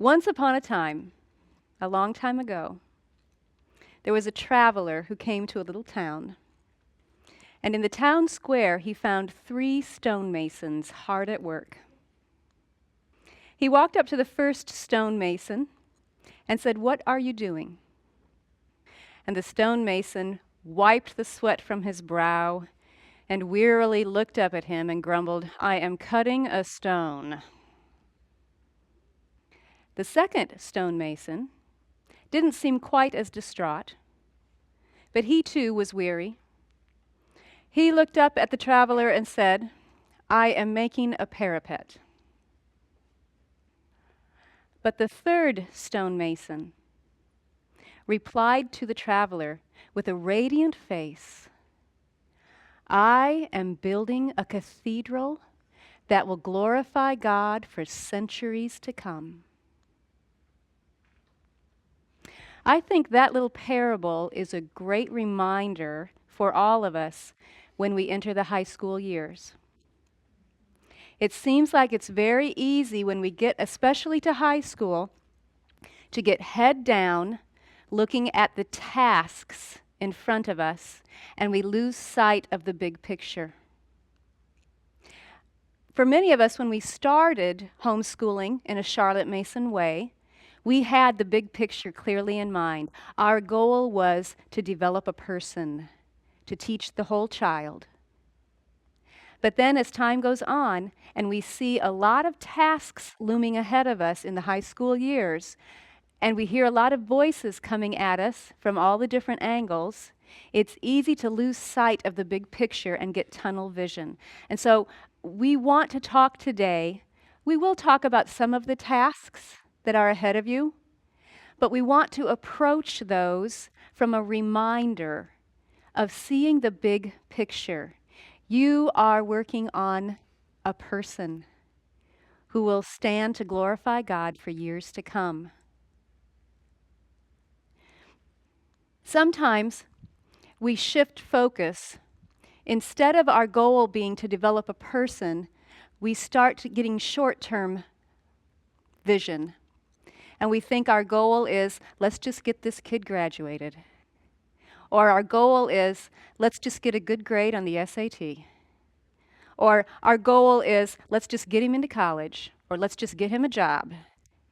Once upon a time, a long time ago, there was a traveler who came to a little town. And in the town square, he found 3 stonemasons hard at work. He walked up to the first stonemason and said, "What are you doing?" And the stonemason wiped the sweat from his brow and wearily looked up at him and grumbled, "I am cutting a stone." The second stonemason didn't seem quite as distraught, but he too was weary. He looked up at the traveler and said, "I am making a parapet." But the third stonemason replied to the traveler with a radiant face, "I am building a cathedral that will glorify God for centuries to come." I think that little parable is a great reminder for all of us when we enter the high school years. It seems like it's very easy when we get, especially to high school, to get head down looking at the tasks in front of us, and we lose sight of the big picture. For many of us, when we started homeschooling in a Charlotte Mason way, we had the big picture clearly in mind. Our goal was to develop a person, to teach the whole child. But then as time goes on and we see a lot of tasks looming ahead of us in the high school years, and we hear a lot of voices coming at us from all the different angles, it's easy to lose sight of the big picture and get tunnel vision. And so we want to talk today. We will talk about some of the tasks that are ahead of you, but we want to approach those from a reminder of seeing the big picture. You are working on a person who will stand to glorify God for years to come. Sometimes we shift focus. Instead of our goal being to develop a person, we start getting short-term vision. And we think our goal is, let's just get this kid graduated. Or our goal is, let's just get a good grade on the SAT. Or our goal is, let's just get him into college. Or let's just get him a job.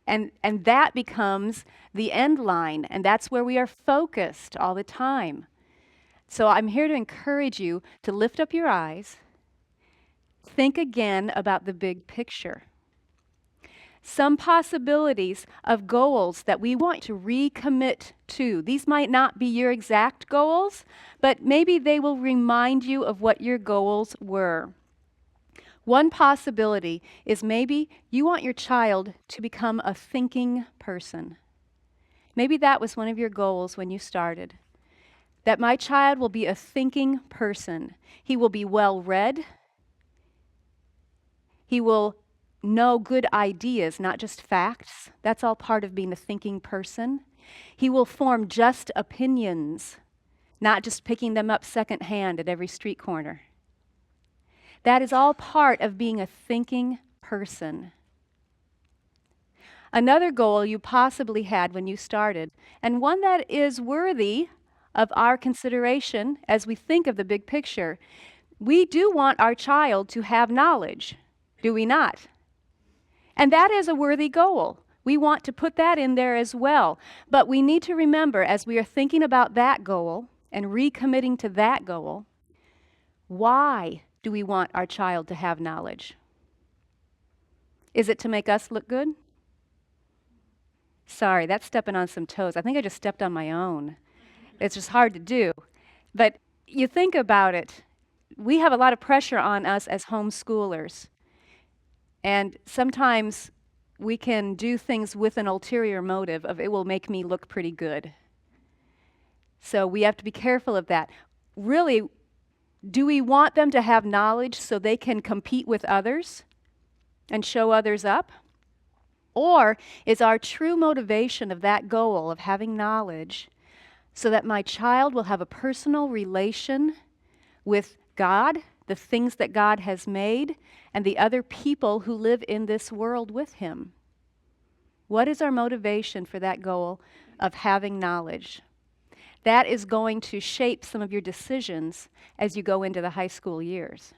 And that becomes the end line. And that's where we are focused all the time. So I'm here to encourage you to lift up your eyes. Think again about the big picture. Some possibilities of goals that we want to recommit to. These might not be your exact goals, but maybe they will remind you of what your goals were. One possibility is maybe you want your child to become a thinking person. Maybe that was one of your goals when you started. That my child will be a thinking person. He will be well read. He will know good ideas, not just facts. That's all part of being a thinking person. He will form just opinions, not just picking them up secondhand at every street corner. That is all part of being a thinking person. Another goal you possibly had when you started, and one that is worthy of our consideration as we think of the big picture, we do want our child to have knowledge, do we not? And that is a worthy goal. We want to put that in there as well. But we need to remember, as we are thinking about that goal and recommitting to that goal, why do we want our child to have knowledge? Is it to make us look good? Sorry, that's stepping on some toes. I think I just stepped on my own. It's just hard to do. But you think about it, we have a lot of pressure on us as homeschoolers. And sometimes we can do things with an ulterior motive of it will make me look pretty good. So we have to be careful of that. Really, do we want them to have knowledge so they can compete with others and show others up? Or is our true motivation of that goal of having knowledge so that my child will have a personal relation with God, the things that God has made, and the other people who live in this world with him? What is our motivation for that goal of having knowledge? That is going to shape some of your decisions as you go into the high school years.